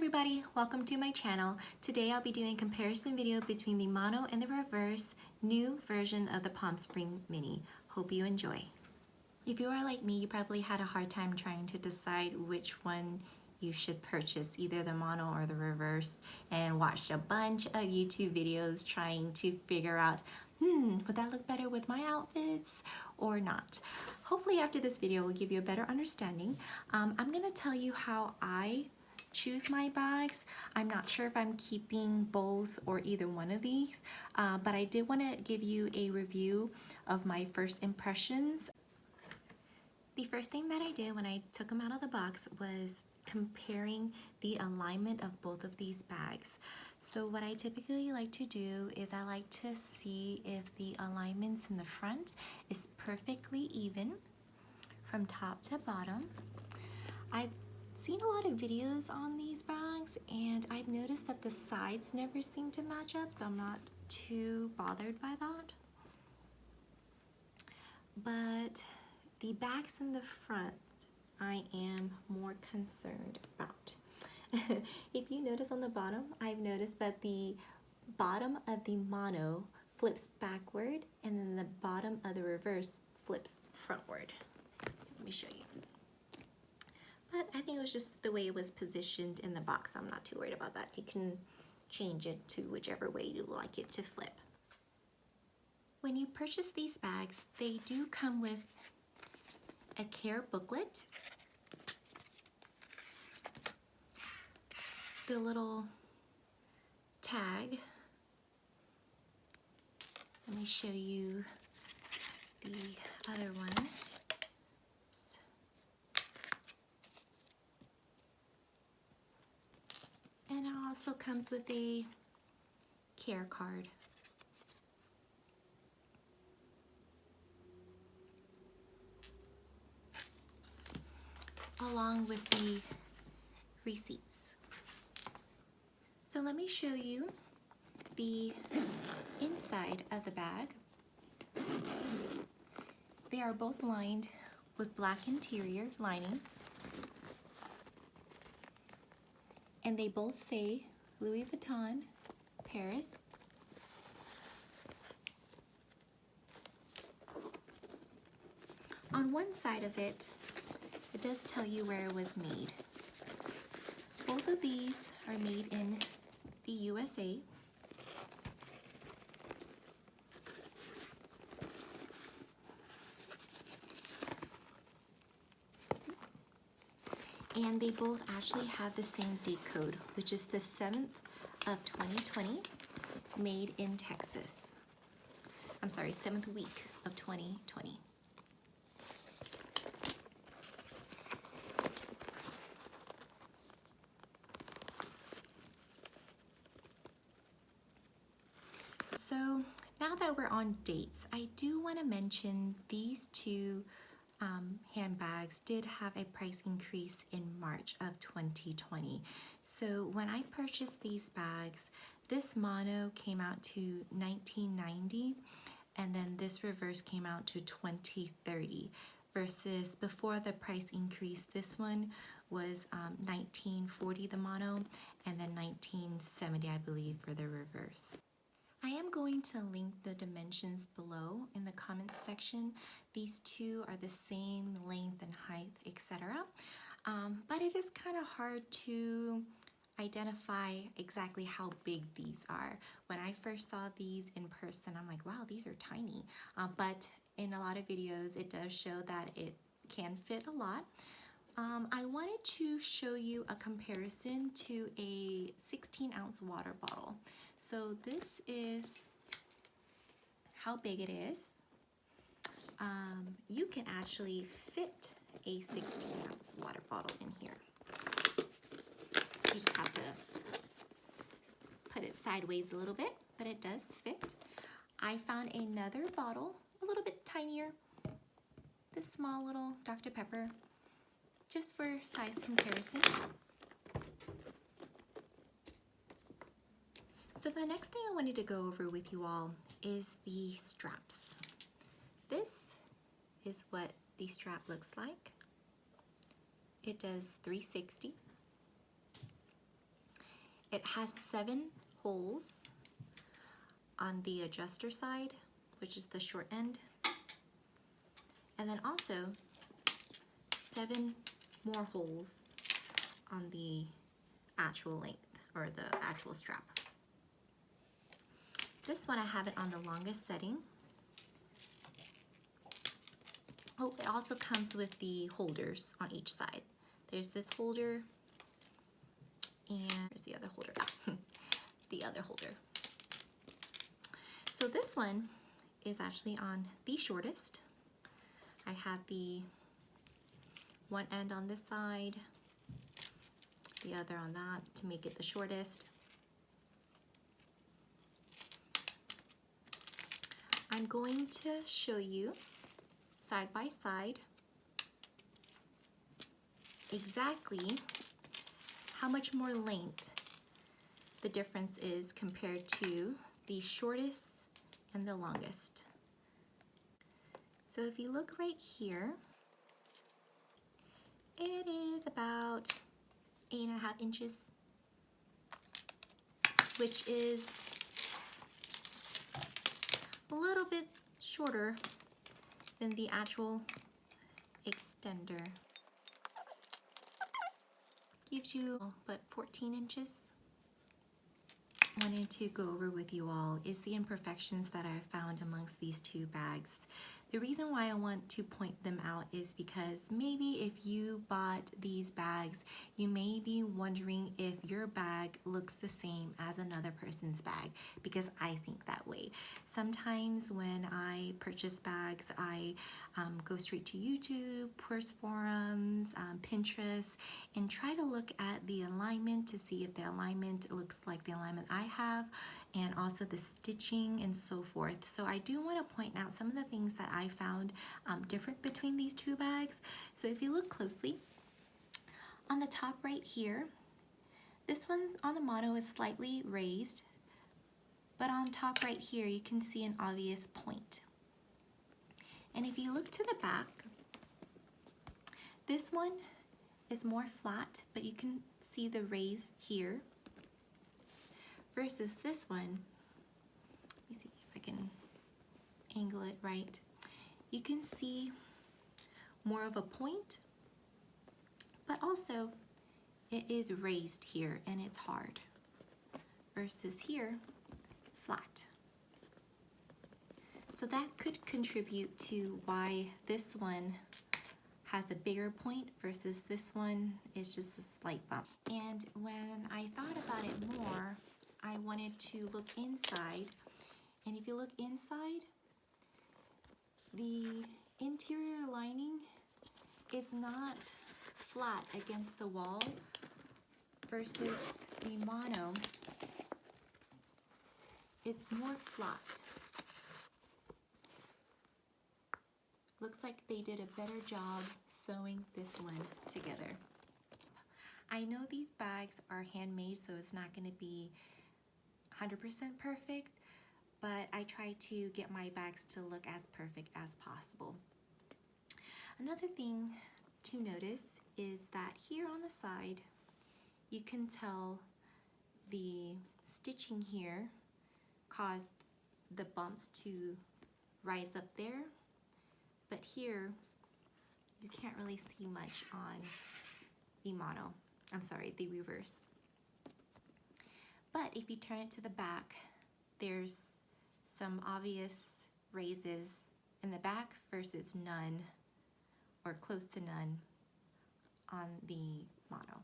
everybody, welcome to my channel. Today I'll be doing a comparison video between the mono and the reverse new version of the Palm Spring Mini. Hope you enjoy. If you are like me, you probably had a hard time trying to decide which one you should purchase, either the mono or the reverse, and watched a bunch of YouTube videos trying to figure out, would that look better with my outfits or not? Hopefully after this video will give you a better understanding. I'm going to tell you how I choose my bags. I'm not sure if I'm keeping both or either one of these, but I did want to give you a review of my first impressions. The first thing that I did when I took them out of the box was comparing the alignment of both of these bags. So what I typically like to do is I like to see if the alignments in the front is perfectly even from top to bottom. I've seen a lot of videos on these bags and I've noticed that the sides never seem to match up, so I'm not too bothered by that. But the bags in the front I am more concerned about. If you notice on the bottom, I've noticed that the bottom of the mono flips backward and then the bottom of the reverse flips frontward. Let me show you. But I think it was just the way it was positioned in the box. I'm not too worried about that. You can change it to whichever way you like it to flip. When you purchase these bags, they do come with a care booklet. The little tag. Let me show you the other one. And it also comes with a care card. Along with the receipts. So let me show you the inside of the bag. They are both lined with black interior lining. And they both say Louis Vuitton, Paris. On one side of it, it does tell you where it was made. Both of these are made in the USA. And they both actually have the same date code, which is the 7th of 2020, made in Texas. I'm sorry, 7th week of 2020. So now that we're on dates, I do want to mention these two handbags did have a price increase in March of 2020. So when I purchased these bags, this mono came out to $19.90 and then this reverse came out to $20.30 versus before the price increase, this one was $19.40 the mono and then $19.70 I believe for the reverse. I am going to link the dimensions below in the comments section. These two are the same length and height, etc. But it is kind of hard to identify exactly how big these are. When I first saw these in person, I'm like, wow, these are tiny. But in a lot of videos, it does show that it can fit a lot. I wanted to show you a comparison to a 16-ounce water bottle. So this is how big it is. You can actually fit a 16-ounce water bottle in here. You just have to put it sideways a little bit, but it does fit. I found another bottle, a little bit tinier, this small little Dr. Pepper, just for size comparison. So the next thing I wanted to go over with you all is the straps. This is what the strap looks like. It does 360. It has 7 holes on the adjuster side, which is the short end, and then also 7 more holes on the actual length or the actual strap. This one I have it on the longest setting. Oh, it also comes with the holders on each side. There's this holder, and there's the other holder. The other holder. So this one is actually on the shortest. I had the one end on this side, the other on that to make it the shortest. I'm going to show you side by side exactly how much more length the difference is compared to the shortest and the longest. So if you look right here, it is about 8.5 inches, which is a little bit shorter than the actual extender. Gives you but 14 inches. Wanted to go over with you all is the imperfections that I found amongst these two bags. The reason why I want to point them out is because maybe if you bought these bags, you may be wondering if your bag looks the same as another person's bag, because I think that way. Sometimes when I purchase bags, I go straight to YouTube, purse forums, Pinterest, and try to look at the alignment to see if the alignment looks like the alignment I have, and also the stitching and so forth. So I do want to point out some of the things that I found different between these two bags. So if you look closely, on the top right here, this one on the mono is slightly raised, but on top right here you can see an obvious point. And if you look to the back, this one is more flat, but you can see the raise here, versus this one. Let me see if I can angle it right. You can see more of a point, but also it is raised here and it's hard, versus here, flat. So that could contribute to why this one has a bigger point versus this one is just a slight bump. And when I thought about it more, I wanted to look inside, and if you look inside, the interior lining is not flat against the wall versus the mono. It's more flat. Looks like they did a better job sewing this one together. I know these bags are handmade, so it's not going to be 100% perfect, but I try to get my bags to look as perfect as possible. Another thing to notice is that here on the side, you can tell the stitching here caused the bumps to rise up there, but here you can't really see much on the mono. I'm sorry, the reverse. But if you turn it to the back, there's some obvious raises in the back versus none, or close to none, on the mono.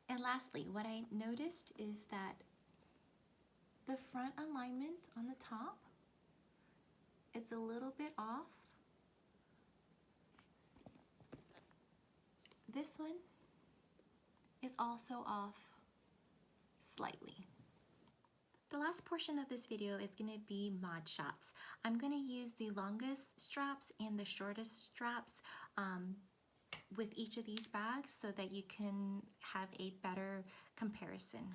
And lastly, what I noticed is that the front alignment on the top, it's a little bit off. This one is also off slightly. The last portion of this video is going to be mod shots. I'm going to use the longest straps and the shortest straps with each of these bags so that you can have a better comparison.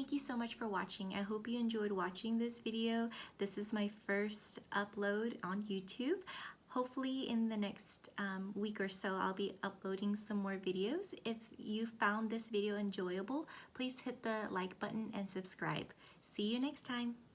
thank you so much for watching. I hope you enjoyed watching this video. This is my first upload on YouTube. Hopefully in the next week or so I'll be uploading some more videos. If you found this video enjoyable, please hit the like button and subscribe. See you next time.